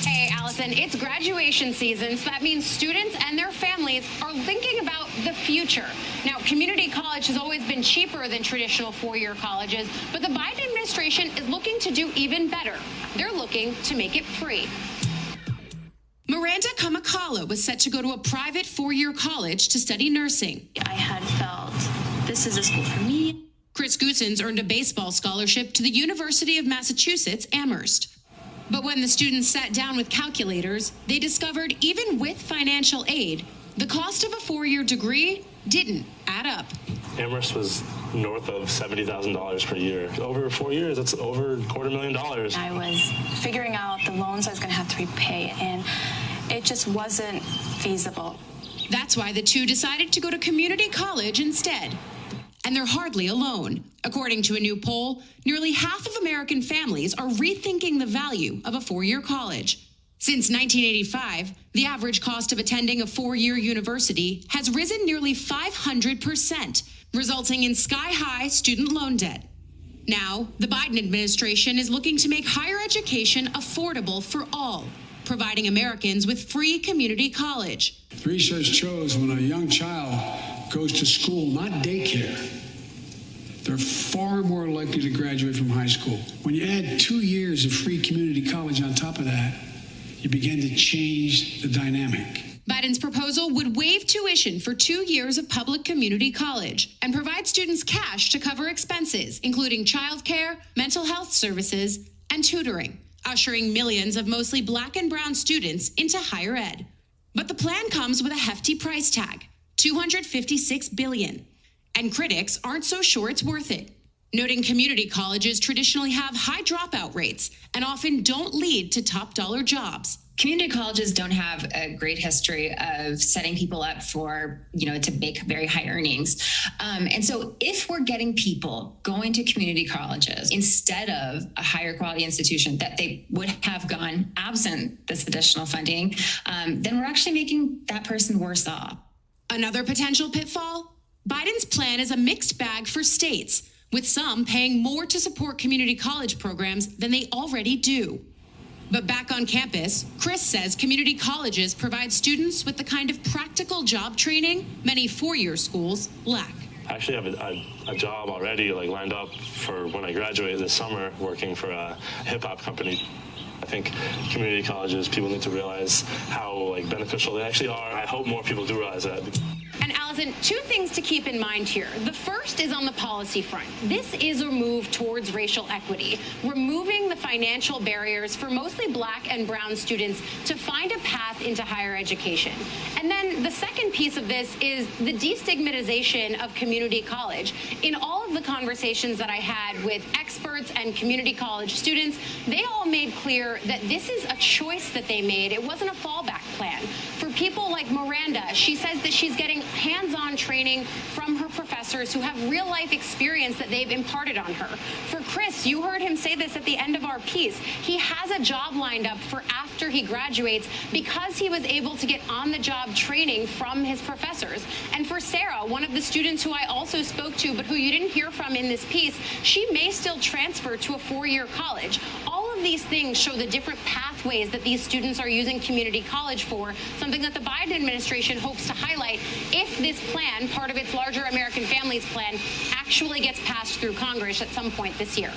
Hey, Allison, it's graduation season, so that means students and their families are thinking about the future. Now, community college has always been cheaper than traditional four-year colleges, but the Biden administration is looking to do even better. They're looking to make it free. Miranda Kamukala was set to go to a private four-year college to study nursing. I had felt this is a school for me. Chris Goossens earned a baseball scholarship to the University of Massachusetts, Amherst. But when the students sat down with calculators, they discovered even with financial aid, the cost of a four-year degree didn't add up. Amherst was north of $70,000 per year. Over 4 years, that's over $250,000. I was figuring out the loans I was going to have to repay, and it just wasn't feasible. That's why the two decided to go to community college instead. And they're hardly alone. According to a new poll, nearly half of American families are rethinking the value of a four-year college. Since 1985, the average cost of attending a four-year university has risen nearly 500%, resulting in sky-high student loan debt. Now, the Biden administration is looking to make higher education affordable for all, providing Americans with free community college. Research shows when a young child goes to school, not daycare, they're far more likely to graduate from high school. When you add 2 years of free community college on top of that, you begin to change the dynamic. Biden's proposal would waive tuition for 2 years of public community college and provide students cash to cover expenses, including childcare, mental health services, and tutoring, ushering millions of mostly Black and brown students into higher ed. But the plan comes with a hefty price tag, $256 billion. And critics aren't so sure it's worth it, noting community colleges traditionally have high dropout rates and often don't lead to top-dollar jobs. Community colleges don't have a great history of setting people up for, to make very high earnings. And so if we're getting people going to community colleges instead of a higher quality institution that they would have gone absent this additional funding, then we're actually making that person worse off. Another potential pitfall? Biden's plan is a mixed bag for states, with some paying more to support community college programs than they already do. But back on campus, Chris says community colleges provide students with the kind of practical job training many four-year schools lack. I actually have a job already lined up for when I graduate this summer, working for a hip-hop company. I think community colleges, people need to realize how beneficial they actually are. I hope more people do realize that. And Allison, two things to keep in mind here. The first is on the policy front. This is a move towards racial equity, removing the financial barriers for mostly Black and brown students to find a path into higher education. And then the second piece of this is the destigmatization of community college. In all of the conversations that I had with experts and community college students, they all made clear that this is a choice that they made. It wasn't a fallback plan. For people like Miranda, she says that she's getting hands-on training from her professors who have real-life experience that they've imparted on her. For Chris, you heard him say this at the end of our piece. He has a job lined up for after he graduates because he was able to get on-the-job training from his professors. And for Sara, one of the students who I also spoke to but who you didn't hear from in this piece, she may still transfer to a four-year college. All of these things show the different pathways that these students are using community college for, something that the Biden administration hopes to highlight if this plan, part of its larger American Families Plan, actually gets passed through Congress at some point this year.